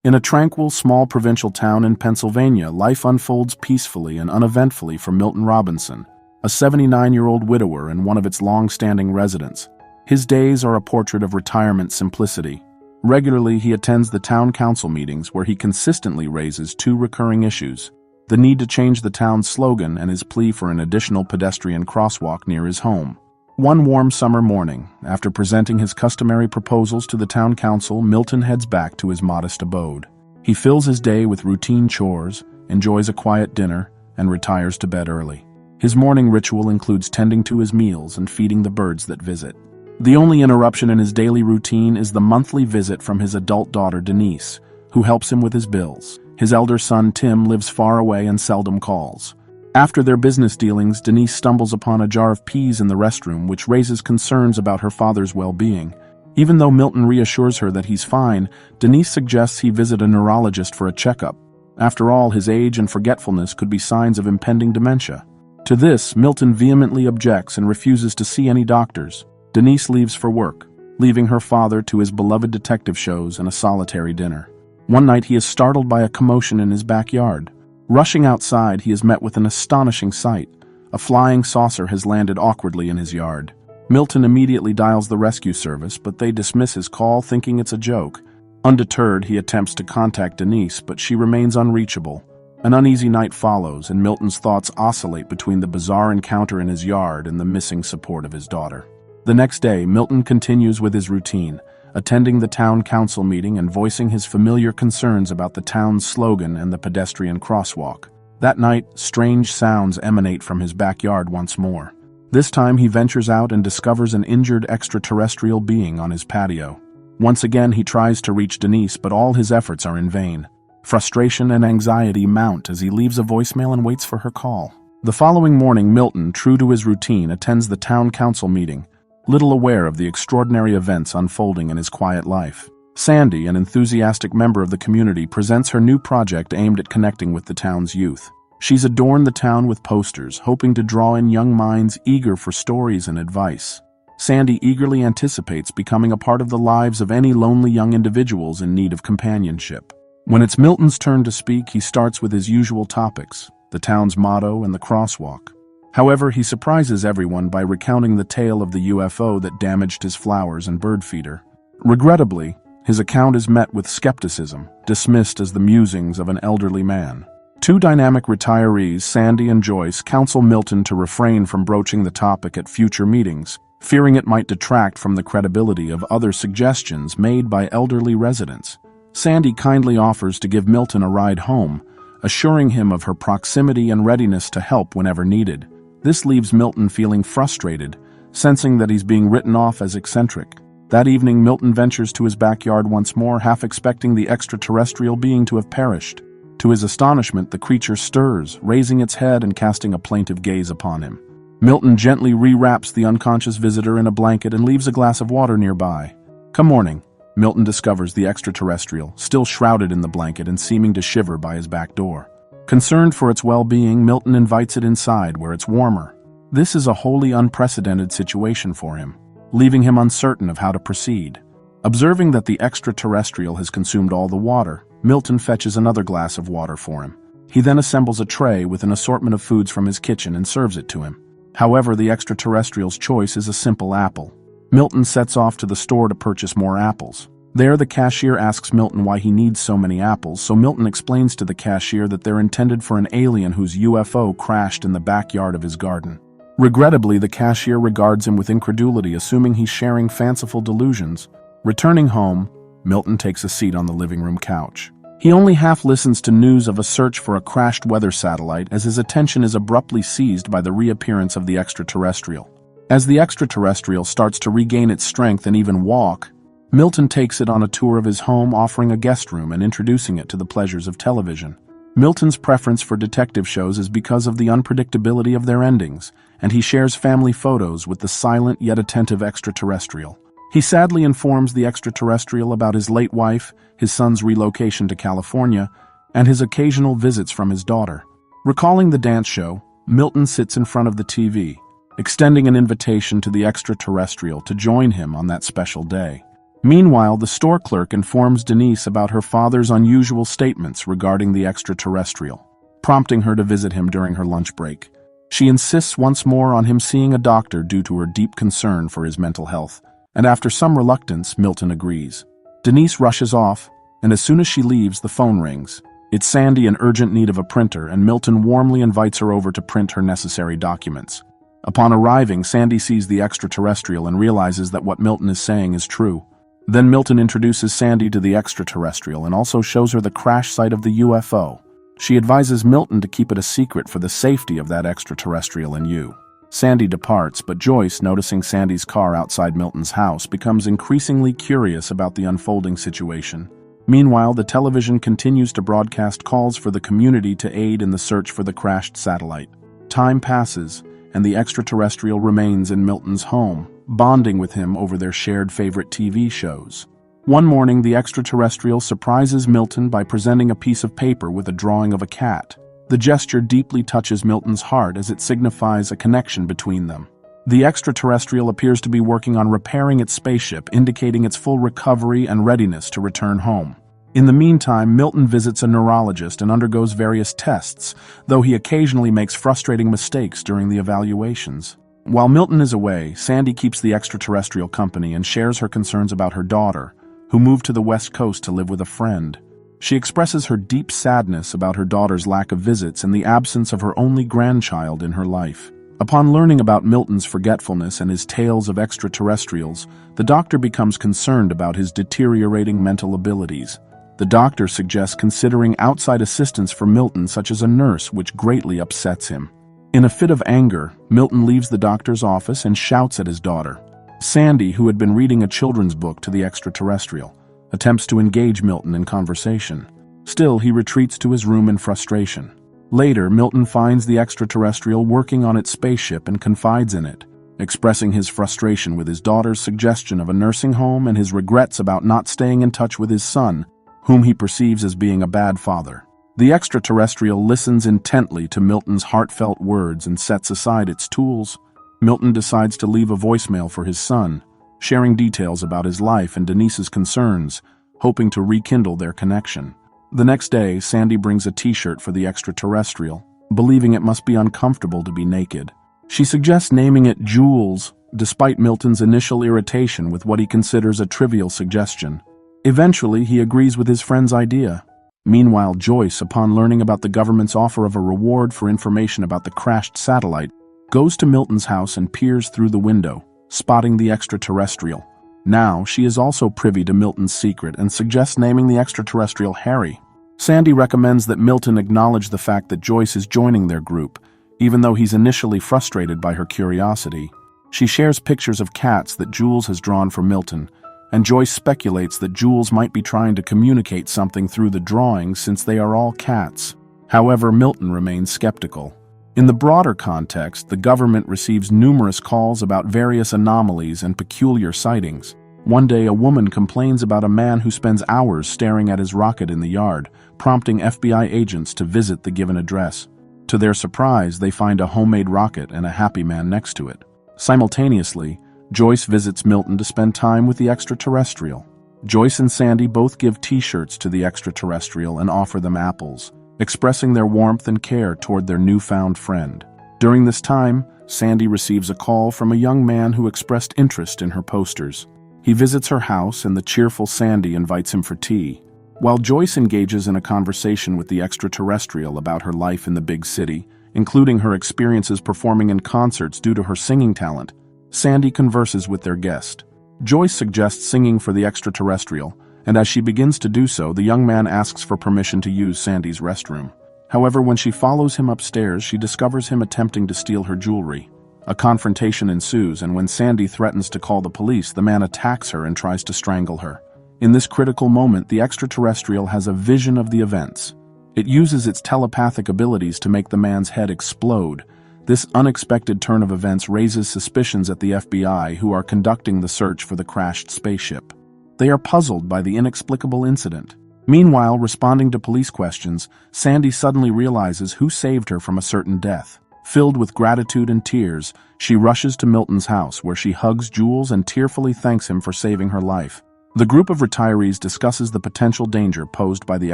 In a tranquil, small provincial town in Pennsylvania, life unfolds peacefully and uneventfully for Milton Robinson, a 79-year-old widower and one of its long-standing residents. His days are a portrait of retirement simplicity. Regularly, he attends the town council meetings where he consistently raises two recurring issues: the need to change the town's slogan and his plea for an additional pedestrian crosswalk near his home. One warm summer morning, after presenting his customary proposals to the town council, Milton heads back to his modest abode. He fills his day with routine chores, enjoys a quiet dinner, and retires to bed early. His morning ritual includes tending to his meals and feeding the birds that visit. The only interruption in his daily routine is the monthly visit from his adult daughter Denise, who helps him with his bills. His elder son Tim lives far away and seldom calls. After their business dealings, Denise stumbles upon a jar of peas in the restroom, which raises concerns about her father's well-being. Even though Milton reassures her that he's fine, Denise suggests he visit a neurologist for a checkup. After all, his age and forgetfulness could be signs of impending dementia. To this, Milton vehemently objects and refuses to see any doctors. Denise leaves for work, leaving her father to his beloved detective shows and a solitary dinner. One night he is startled by a commotion in his backyard. Rushing outside, he is met with an astonishing sight. A flying saucer has landed awkwardly in his yard. Milton immediately dials the rescue service, but they dismiss his call, thinking it's a joke. Undeterred, he attempts to contact Denise, but she remains unreachable. An uneasy night follows, and Milton's thoughts oscillate between the bizarre encounter in his yard and the missing support of his daughter. The next day, Milton continues with his routine, attending the town council meeting and voicing his familiar concerns about the town's slogan and the pedestrian crosswalk. That night, strange sounds emanate from his backyard once more. This time he ventures out and discovers an injured extraterrestrial being on his patio. Once again he tries to reach Denise, but all his efforts are in vain. Frustration and anxiety mount as he leaves a voicemail and waits for her call. The following morning, Milton, true to his routine, attends the town council meeting, little aware of the extraordinary events unfolding in his quiet life. Sandy, an enthusiastic member of the community, presents her new project aimed at connecting with the town's youth. She's adorned the town with posters, hoping to draw in young minds eager for stories and advice. Sandy eagerly anticipates becoming a part of the lives of any lonely young individuals in need of companionship. When it's Milton's turn to speak, he starts with his usual topics, the town's motto and the crosswalk. However, he surprises everyone by recounting the tale of the UFO that damaged his flowers and bird feeder. Regrettably, his account is met with skepticism, dismissed as the musings of an elderly man. Two dynamic retirees, Sandy and Joyce, counsel Milton to refrain from broaching the topic at future meetings, fearing it might detract from the credibility of other suggestions made by elderly residents. Sandy kindly offers to give Milton a ride home, assuring him of her proximity and readiness to help whenever needed. This leaves Milton feeling frustrated, sensing that he's being written off as eccentric. That evening, Milton ventures to his backyard once more, half expecting the extraterrestrial being to have perished. To his astonishment, the creature stirs, raising its head and casting a plaintive gaze upon him. Milton gently rewraps the unconscious visitor in a blanket and leaves a glass of water nearby. Come morning, Milton discovers the extraterrestrial, still shrouded in the blanket and seeming to shiver by his back door. Concerned for its well-being, Milton invites it inside where it's warmer. This is a wholly unprecedented situation for him, leaving him uncertain of how to proceed. Observing that the extraterrestrial has consumed all the water, Milton fetches another glass of water for him. He then assembles a tray with an assortment of foods from his kitchen and serves it to him. However, the extraterrestrial's choice is a simple apple. Milton sets off to the store to purchase more apples. There, the cashier asks Milton why he needs so many apples, so Milton explains to the cashier that they're intended for an alien whose UFO crashed in the backyard of his garden. Regrettably, the cashier regards him with incredulity, assuming he's sharing fanciful delusions. Returning home, Milton takes a seat on the living room couch. He only half listens to news of a search for a crashed weather satellite as his attention is abruptly seized by the reappearance of the extraterrestrial. As the extraterrestrial starts to regain its strength and even walk, Milton takes it on a tour of his home, offering a guest room and introducing it to the pleasures of television. Milton's preference for detective shows is because of the unpredictability of their endings, and he shares family photos with the silent yet attentive extraterrestrial. He sadly informs the extraterrestrial about his late wife, his son's relocation to California, and his occasional visits from his daughter. Recalling the dance show, Milton sits in front of the TV, extending an invitation to the extraterrestrial to join him on that special day. Meanwhile, the store clerk informs Denise about her father's unusual statements regarding the extraterrestrial, prompting her to visit him during her lunch break. She insists once more on him seeing a doctor due to her deep concern for his mental health, and after some reluctance, Milton agrees. Denise rushes off, and as soon as she leaves, the phone rings. It's Sandy in urgent need of a printer, and Milton warmly invites her over to print her necessary documents. Upon arriving, Sandy sees the extraterrestrial and realizes that what Milton is saying is true. Then Milton introduces Sandy to the extraterrestrial and also shows her the crash site of the UFO. She advises Milton to keep it a secret for the safety of that extraterrestrial and you. Sandy departs, but Joyce, noticing Sandy's car outside Milton's house, becomes increasingly curious about the unfolding situation. Meanwhile, the television continues to broadcast calls for the community to aid in the search for the crashed satellite. Time passes, and the extraterrestrial remains in Milton's home, bonding with him over their shared favorite TV shows. One morning, the extraterrestrial surprises Milton by presenting a piece of paper with a drawing of a cat. The gesture deeply touches Milton's heart as it signifies a connection between them. The extraterrestrial appears to be working on repairing its spaceship, indicating its full recovery and readiness to return home. In the meantime, Milton visits a neurologist and undergoes various tests, though he occasionally makes frustrating mistakes during the evaluations. While Milton is away, Sandy keeps the extraterrestrial company and shares her concerns about her daughter, who moved to the West Coast to live with a friend. She expresses her deep sadness about her daughter's lack of visits and the absence of her only grandchild in her life. Upon learning about Milton's forgetfulness and his tales of extraterrestrials, the doctor becomes concerned about his deteriorating mental abilities. The doctor suggests considering outside assistance for Milton, such as a nurse, which greatly upsets him. In a fit of anger, Milton leaves the doctor's office and shouts at his daughter. Sandy, who had been reading a children's book to the extraterrestrial, attempts to engage Milton in conversation. Still, he retreats to his room in frustration. Later, Milton finds the extraterrestrial working on its spaceship and confides in it, expressing his frustration with his daughter's suggestion of a nursing home and his regrets about not staying in touch with his son, whom he perceives as being a bad father. The extraterrestrial listens intently to Milton's heartfelt words and sets aside its tools. Milton decides to leave a voicemail for his son, sharing details about his life and Denise's concerns, hoping to rekindle their connection. The next day, Sandy brings a t-shirt for the extraterrestrial, believing it must be uncomfortable to be naked. She suggests naming it Jules, despite Milton's initial irritation with what he considers a trivial suggestion. Eventually, he agrees with his friend's idea. Meanwhile, Joyce, upon learning about the government's offer of a reward for information about the crashed satellite, goes to Milton's house and peers through the window, spotting the extraterrestrial. Now, she is also privy to Milton's secret and suggests naming the extraterrestrial Harry. Sandy recommends that Milton acknowledge the fact that Joyce is joining their group, even though he's initially frustrated by her curiosity. She shares pictures of cats that Jules has drawn for Milton, and Joyce speculates that Jules might be trying to communicate something through the drawings since they are all cats. However, Milton remains skeptical. In the broader context, the government receives numerous calls about various anomalies and peculiar sightings. One day, a woman complains about a man who spends hours staring at his rocket in the yard, prompting FBI agents to visit the given address. To their surprise, they find a homemade rocket and a happy man next to it. Simultaneously, Joyce visits Milton to spend time with the extraterrestrial. Joyce and Sandy both give t-shirts to the extraterrestrial and offer them apples, expressing their warmth and care toward their newfound friend. During this time, Sandy receives a call from a young man who expressed interest in her posters. He visits her house and the cheerful Sandy invites him for tea. While Joyce engages in a conversation with the extraterrestrial about her life in the big city, including her experiences performing in concerts due to her singing talent, Sandy converses with their guest. Joyce suggests singing for the extraterrestrial, and as she begins to do so, the young man asks for permission to use Sandy's restroom. However, when she follows him upstairs, she discovers him attempting to steal her jewelry. A confrontation ensues, and when Sandy threatens to call the police, the man attacks her and tries to strangle her. In this critical moment, the extraterrestrial has a vision of the events. It uses its telepathic abilities to make the man's head explode. This unexpected turn of events raises suspicions at the FBI, who are conducting the search for the crashed spaceship. They are puzzled by the inexplicable incident. Meanwhile, responding to police questions, Sandy suddenly realizes who saved her from a certain death. Filled with gratitude and tears, she rushes to Milton's house, where she hugs Jules and tearfully thanks him for saving her life. The group of retirees discusses the potential danger posed by the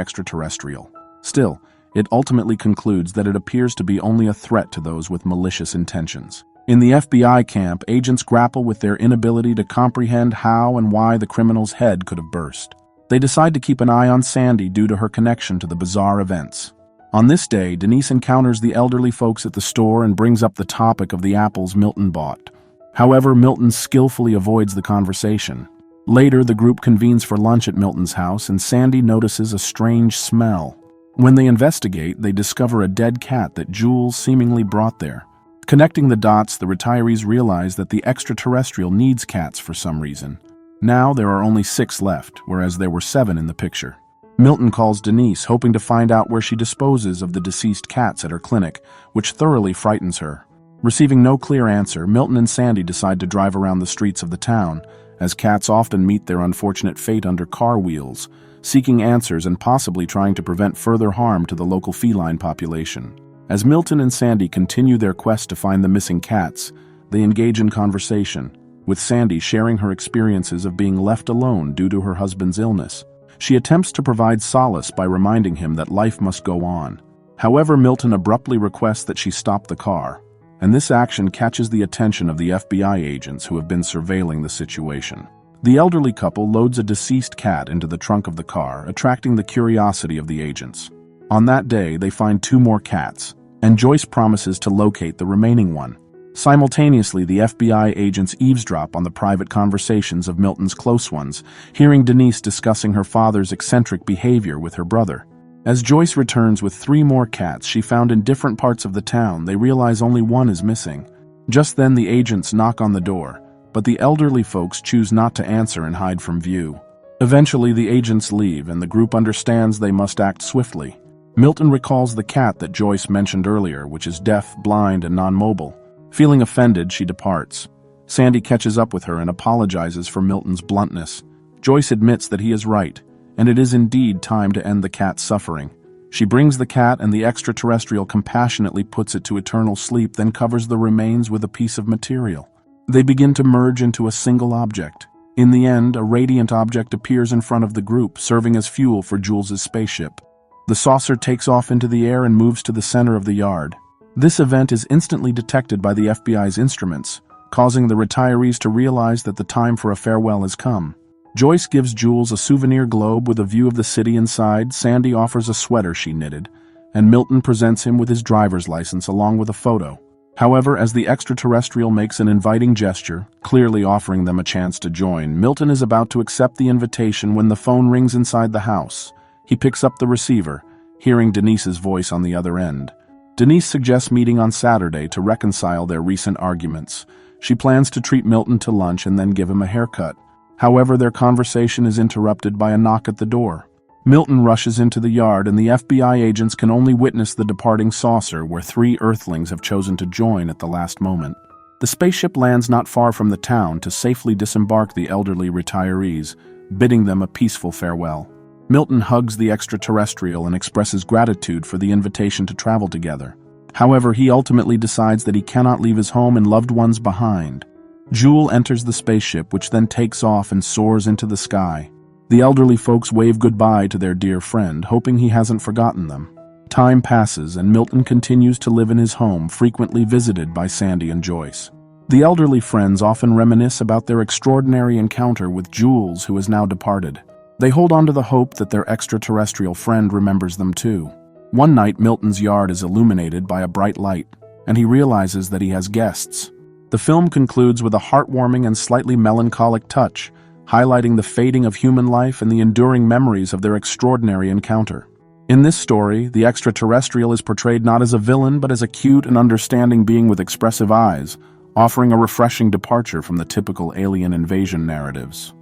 extraterrestrial. Still, it ultimately concludes that it appears to be only a threat to those with malicious intentions. In the FBI camp, agents grapple with their inability to comprehend how and why the criminal's head could have burst. They decide to keep an eye on Sandy due to her connection to the bizarre events. On this day, Denise encounters the elderly folks at the store and brings up the topic of the apples Milton bought. However, Milton skillfully avoids the conversation. Later, the group convenes for lunch at Milton's house, and Sandy notices a strange smell. When they investigate, they discover a dead cat that Jules seemingly brought there. Connecting the dots, the retirees realize that the extraterrestrial needs cats for some reason. Now there are only 6 left, whereas there were 7 in the picture. Milton calls Denise, hoping to find out where she disposes of the deceased cats at her clinic, which thoroughly frightens her. Receiving no clear answer, Milton and Sandy decide to drive around the streets of the town, as cats often meet their unfortunate fate under car wheels, seeking answers and possibly trying to prevent further harm to the local feline population. As Milton and Sandy continue their quest to find the missing cats, they engage in conversation, with Sandy sharing her experiences of being left alone due to her husband's illness. She attempts to provide solace by reminding him that life must go on. However, Milton abruptly requests that she stop the car, and this action catches the attention of the FBI agents who have been surveilling the situation. The elderly couple loads a deceased cat into the trunk of the car, attracting the curiosity of the agents. On that day, they find 2 more cats, and Joyce promises to locate the remaining one. Simultaneously, the FBI agents eavesdrop on the private conversations of Milton's close ones, hearing Denise discussing her father's eccentric behavior with her brother. As Joyce returns with 3 more cats she found in different parts of the town, they realize only one is missing. Just then, the agents knock on the door, but the elderly folks choose not to answer and hide from view. Eventually, the agents leave, and the group understands they must act swiftly. Milton recalls the cat that Joyce mentioned earlier, which is deaf, blind, and non-mobile. Feeling offended, she departs. Sandy catches up with her and apologizes for Milton's bluntness. Joyce admits that he is right, and it is indeed time to end the cat's suffering. She brings the cat, and the extraterrestrial compassionately puts it to eternal sleep, then covers the remains with a piece of material. They begin to merge into a single object. In the end, a radiant object appears in front of the group, serving as fuel for Jules's spaceship. The saucer takes off into the air and moves to the center of the yard. This event is instantly detected by the FBI's instruments, causing the retirees to realize that the time for a farewell has come. Joyce gives Jules a souvenir globe with a view of the city inside, Sandy offers a sweater she knitted, and Milton presents him with his driver's license along with a photo. However, as the extraterrestrial makes an inviting gesture, clearly offering them a chance to join, Milton is about to accept the invitation when the phone rings inside the house. He picks up the receiver, hearing Denise's voice on the other end. Denise suggests meeting on Saturday to reconcile their recent arguments. She plans to treat Milton to lunch and then give him a haircut. However, their conversation is interrupted by a knock at the door. Milton rushes into the yard, and the FBI agents can only witness the departing saucer, where 3 Earthlings have chosen to join at the last moment. The spaceship lands not far from the town to safely disembark the elderly retirees, bidding them a peaceful farewell. Milton hugs the extraterrestrial and expresses gratitude for the invitation to travel together. However, he ultimately decides that he cannot leave his home and loved ones behind. Jules enters the spaceship, which then takes off and soars into the sky. The elderly folks wave goodbye to their dear friend, hoping he hasn't forgotten them. Time passes, and Milton continues to live in his home, frequently visited by Sandy and Joyce. The elderly friends often reminisce about their extraordinary encounter with Jules, who has now departed. They hold on to the hope that their extraterrestrial friend remembers them too. One night, Milton's yard is illuminated by a bright light, and he realizes that he has guests. The film concludes with a heartwarming and slightly melancholic touch, highlighting the fading of human life and the enduring memories of their extraordinary encounter. In this story, the extraterrestrial is portrayed not as a villain but as a cute and understanding being with expressive eyes, offering a refreshing departure from the typical alien invasion narratives.